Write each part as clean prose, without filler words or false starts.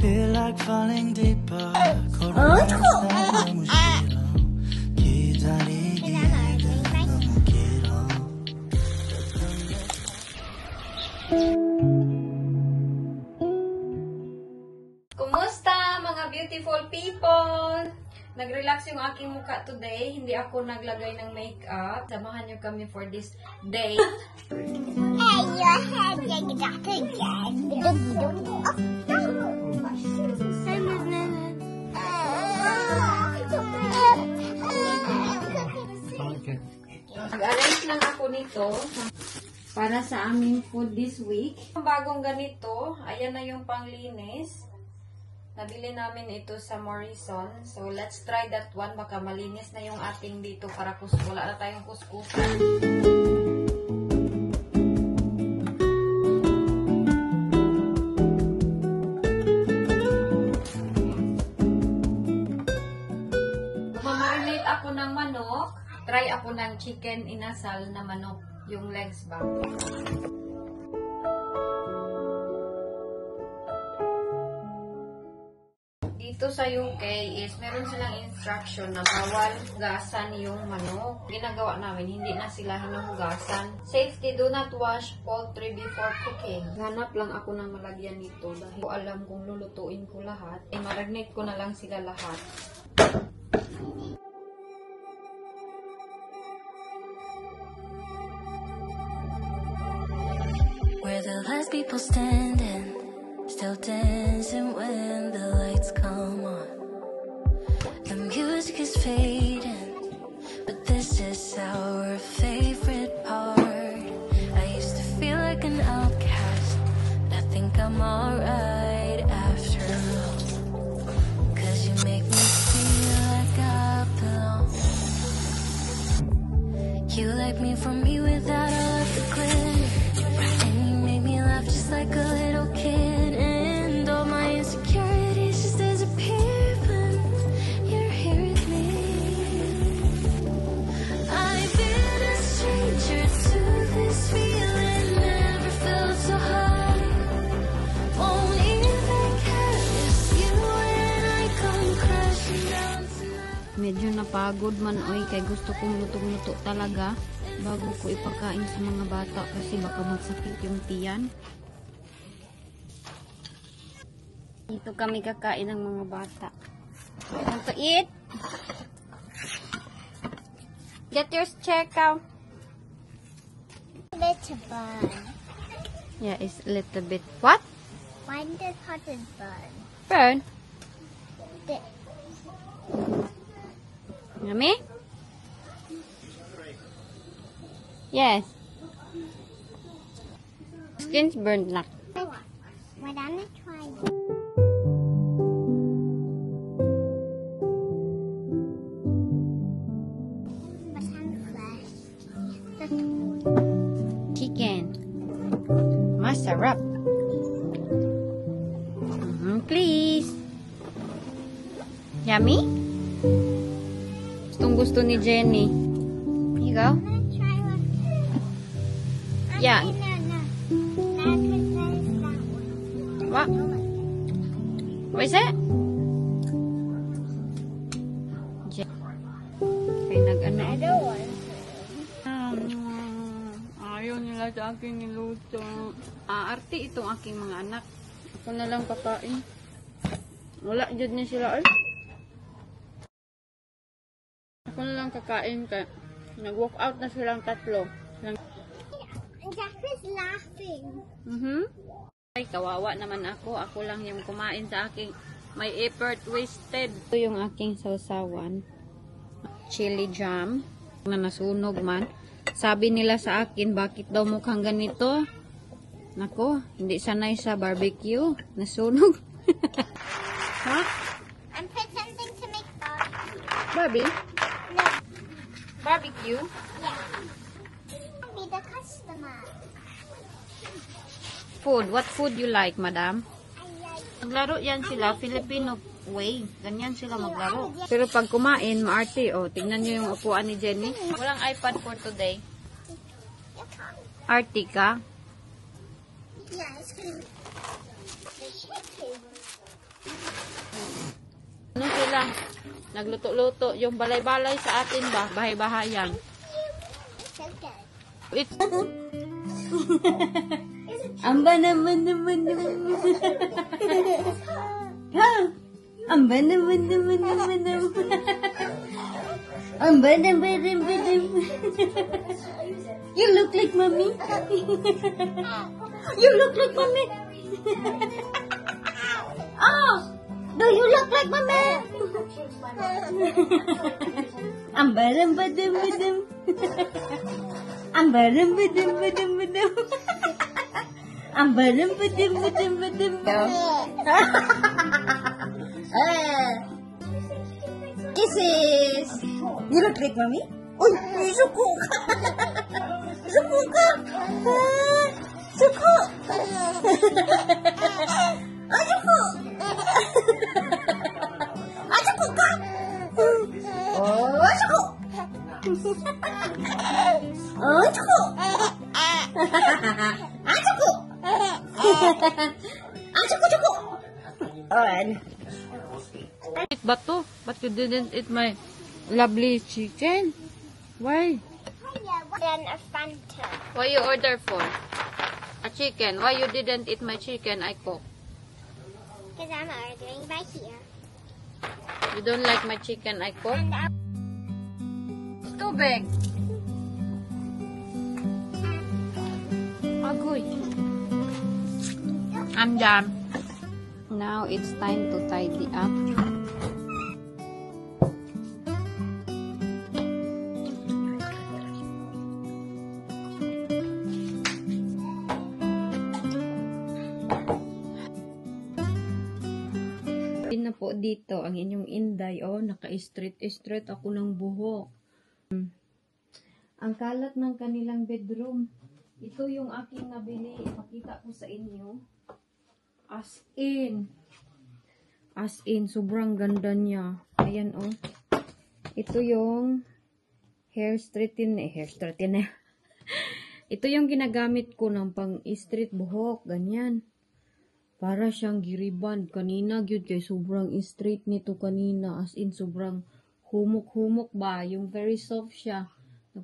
feel like falling deeper. 너무 싫어. 기다리기에는 너무 길어. Kumusta mga beautiful people? Nag-relax yung aking mukha today. Hindi ako naglagay ng makeup. Samahan niyo kami for this day. Hey, your head getting back again. Nag-arrange lang ako nito para sa aming food this week. Bagong ganito, ayan na yung panglinis. Nabili namin ito sa Morrison. So, let's try that one. Baka malinis na yung ating dito para wala na tayong kuskusan. Mamarinate ako ng manok. Try ako ng chicken inasal na manok. Yung legs ba? Dito sa UK is meron silang instruction na bawal hugasan yung manok. Ginagawa namin, hindi na sila hinuhugasan. Safety, do not wash poultry before cooking. Hanap lang ako ng malagyan nito dahil alam kung lulutuin ko lahat. I-marinate ko na lang sila lahat. We're the last people standing, still dancing when the lights come on. The music is fading, but this is our favorite part. I used to feel like an outcast, but I think I'm alright after all. 'Cause you make me feel like I belong. You like me for me without all of the glitter, and you make me laugh just like a little kid. And all my insecurities just disappear when you're here with me. I've been a stranger to this feeling, never felt so high. Won't even care if you and I come crashing down tonight. Medyo napagod man oy kay gusto kong lutong-luto talaga bago ko ipakain sa mga bata kasi baka magsakit yung tiyan. Dito kami kakain ng mga bata. Want to eat? Get your chair, cow. Little bun. Yeah, it's a little bit. What? Why the cotton bun? Burn? This. Yummy? Yes. Skin's burned na. Why don't I try it? What's on flesh? Chicken. Masarap. Please. Yummy? Gustong gusto ni Jenny. Here you go. I'm gonna try one. Yeah. No. Not with that one. What? What is it? Okay, nag-ano. I don't want Ayaw nila sa akin niluto. Arte itong aking mga anak. Ako na lang kakain. Wala dyan na sila. Ay. Ako na lang kakain kaya nag-walk out na silang tatlo. Jack is laughing. Ay, kawawa naman ako. Ako lang yung kumain sa aking may effort wasted. Ito yung aking sausawan. Chili jam. Na nasunog man. Sabi nila sa akin, bakit daw mukhang ganito? Nako, hindi sanay sa barbecue. Nasunog. Ha? I'm pretending to make barbecue. Barbie? No. Barbecue? Yeah. I'll be the customer. Food. What food you like, madam? I like Maglaro yan sila. Filipino way. Ganyan sila maglaro. Pero pag kumain, maarte. O, tingnan nyo yung upuan ni Jenny. Walang iPad for today. Arty ka? Yeah, it's good. The chicken. Nagluto-luto. Yung balay-balay sa atin ba? Bahay-bahayan. It's... Amba naman. Ha? Amba naman. Amba naman. You look like mommy. You look like mommy. Oh, do you look like mommy? Amba naman. Ambaram badam. Ambaram badam. Kisses. You look like mommy? Uy, suko ka. Suko ka. Suko. Suko. Suko ka. Oh, suko. Oh, suko. Suko. Suko. Alright. Eat ba to? But you didn't eat my lovely chicken? Why? Then a Fanta. Why you order for? A chicken. Why you didn't eat my chicken I cook? Because I'm ordering by here. You don't like my chicken I cook? And It's too big. Agoy. I'm done. Now it's time to tidy up. Na po dito ang inyong inday. Oh, naka-straight ako ng buhok. Ang kalat ng kanilang bedroom. Ito yung aking nabili. Ipakita ko sa inyo. As in, sobrang ganda niya. Ayan, oh. Ito yung hair straightener. Ito yung ginagamit ko ng pang-straight buhok. Ganyan. Para siyang giriband. Kanina, gyud kay sobrang straight nito kanina. As in, sobrang humok-humok ba. Yung very soft siya.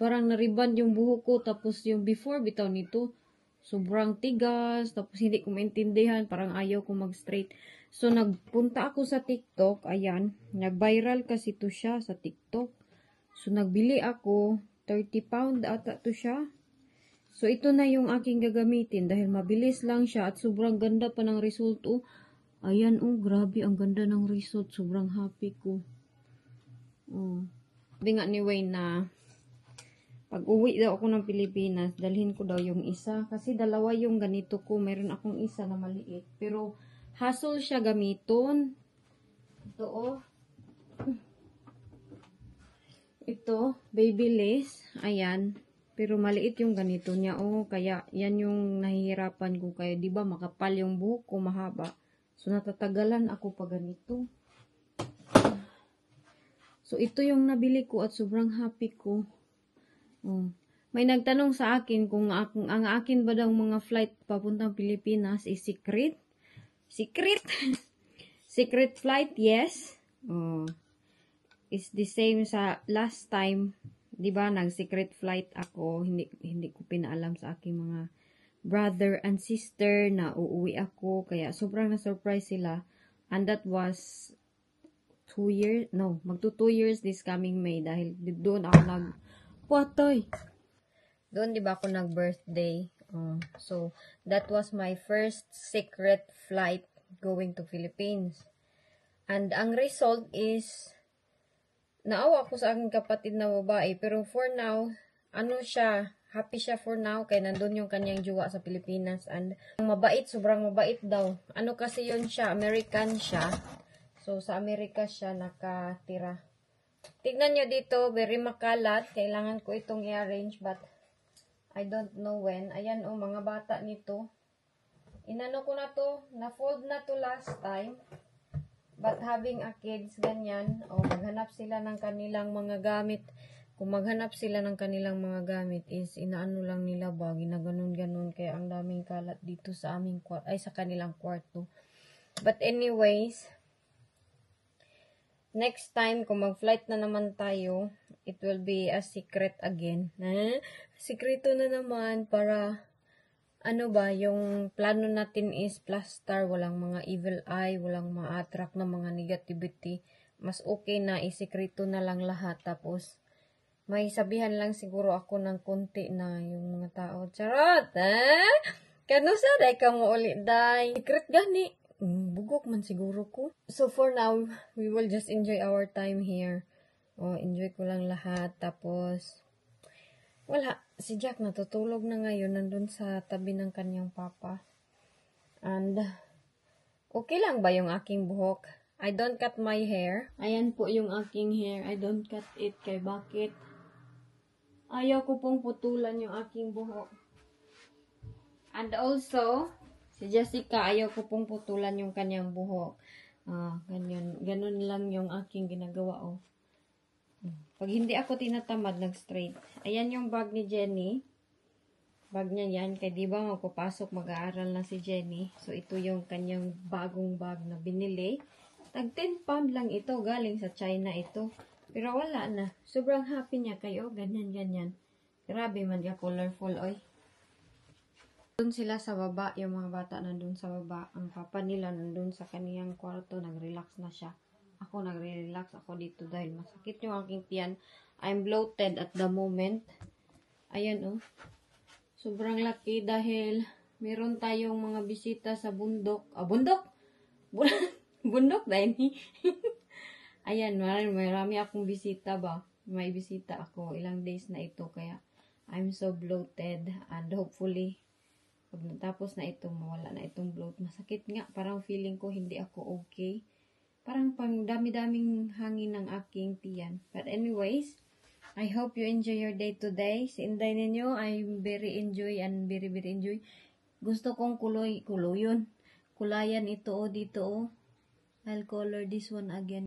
Parang nariband yung buhok ko. Tapos yung before, bitaw nito, sobrang tigas. Tapos hindi ko maintindihan. Parang ayaw ko mag-straight. So, nagpunta ako sa TikTok. Ayan. Nag-viral kasi to siya sa TikTok. So, nagbili ako. 30 pound ata to siya. So, ito na yung aking gagamitin dahil mabilis lang siya at sobrang ganda pa ng result. Oh, ayan, oh, grabe, ang ganda ng result. Sobrang happy ko. Oh. Sabi nga ni Wayne na pag uwi daw ako ng Pilipinas, dalhin ko daw yung isa. Kasi dalawa yung ganito ko. Meron akong isa na maliit. Pero, hassle siya gamiton. Ito, oh. Ito, Babyliss. Ayan. Pero maliit yung ganito niya. Oh, kaya yan yung nahihirapan ko. Kaya di ba makapal yung buhok ko, mahaba. So natatagalan ako pa ganito. So ito yung nabili ko at sobrang happy ko. Oh. May nagtanong sa akin kung ang akin ba daw mga flight papuntang Pilipinas is secret. Secret? Secret flight, yes. Oh. It's the same sa last time. 'Di ba, nag-secret flight ako, hindi ko pinaalam sa aking mga brother and sister na uuwi ako, kaya sobrang na-surprise sila. And that was 2 years, no, magto 2 years this coming May dahil doon ako doon 'di ba ako nag-birthday. So that was my first secret flight going to Philippines. And ang result is naawa ako sa aking kapatid na babae, pero for now, happy siya for now, kaya nandun yung kanyang jowa sa Pilipinas, and mabait, sobrang mabait daw. Ano kasi yun siya, American siya, so sa Amerika siya nakatira. Tignan nyo dito, very makalat, kailangan ko itong i-arrange, but I don't know when. Ayan o, mga bata nito. Inano ko na to, na-fold na to last time. But having a kids, ganyan, maghanap sila ng kanilang mga gamit. Kung maghanap sila ng kanilang mga gamit is inaano lang nila ba, ginaganon-ganon. Kaya ang daming kalat dito sa aming sa kanilang kwarto. But anyways, next time, kung mag-flight na naman tayo, it will be a secret again. Sikreto na naman para, ano ba, yung plano natin is plaster, walang mga evil eye, walang ma-attract na mga negativity. Mas okay na isikreto na lang lahat. Tapos, may sabihan lang siguro ako ng konti na yung mga tao. Charot! Kano sa day ka mo ulit, day? Secret gani. Bugok man siguro ko. So, for now, we will just enjoy our time here. Enjoy ko lang lahat. Tapos, wala. Si Jack natutulog na ngayon. Nandun sa tabi ng kanyang papa. And, okay lang ba yung aking buhok? I don't cut my hair. Ayan po yung aking hair. I don't cut it. Kay bakit? Ayaw ko pong putulan yung aking buhok. And also, si Jessica, ayaw ko pong putulan yung kanyang buhok. Ganyan. Ganun lang yung aking ginagawa, oh. Pag hindi ako tinatamad, nag-straight. Ayan yung bag ni Jenny. Bag niya yan. Kaya di ba magpapasok, mag-aaral na si Jenny. So, ito yung kanyang bagong bag na binili. Tag 10 pound lang ito. Galing sa China ito. Pero wala na. Sobrang happy niya kayo. Ganyan, ganyan. Grabe man niya. Colorful, oy. Doon sila sa baba. Yung mga bata nandun sa baba. Ang papa nila nandun sa kaniyang kwarto. Nag-relax na siya. Ako nagre-relax ako dito dahil masakit yung aking tiyan. I'm bloated at the moment. Ayan, oh. Sobrang laki dahil meron tayong mga bisita sa bundok. Bundok? Bundok dahil ni. Ayan, marami akong bisita ba? May bisita ako. Ilang days na ito. Kaya, I'm so bloated. And hopefully, pag natapos na ito, mawala na itong bloat. Masakit nga. Parang feeling ko hindi ako okay. Parang pang dami-daming hangin ng aking tiyan. But anyways, I hope you enjoy your day today. Si Inday ninyo, I'm very enjoy and very enjoy. Gusto kong kulayan ito, dito, I'll color this one again.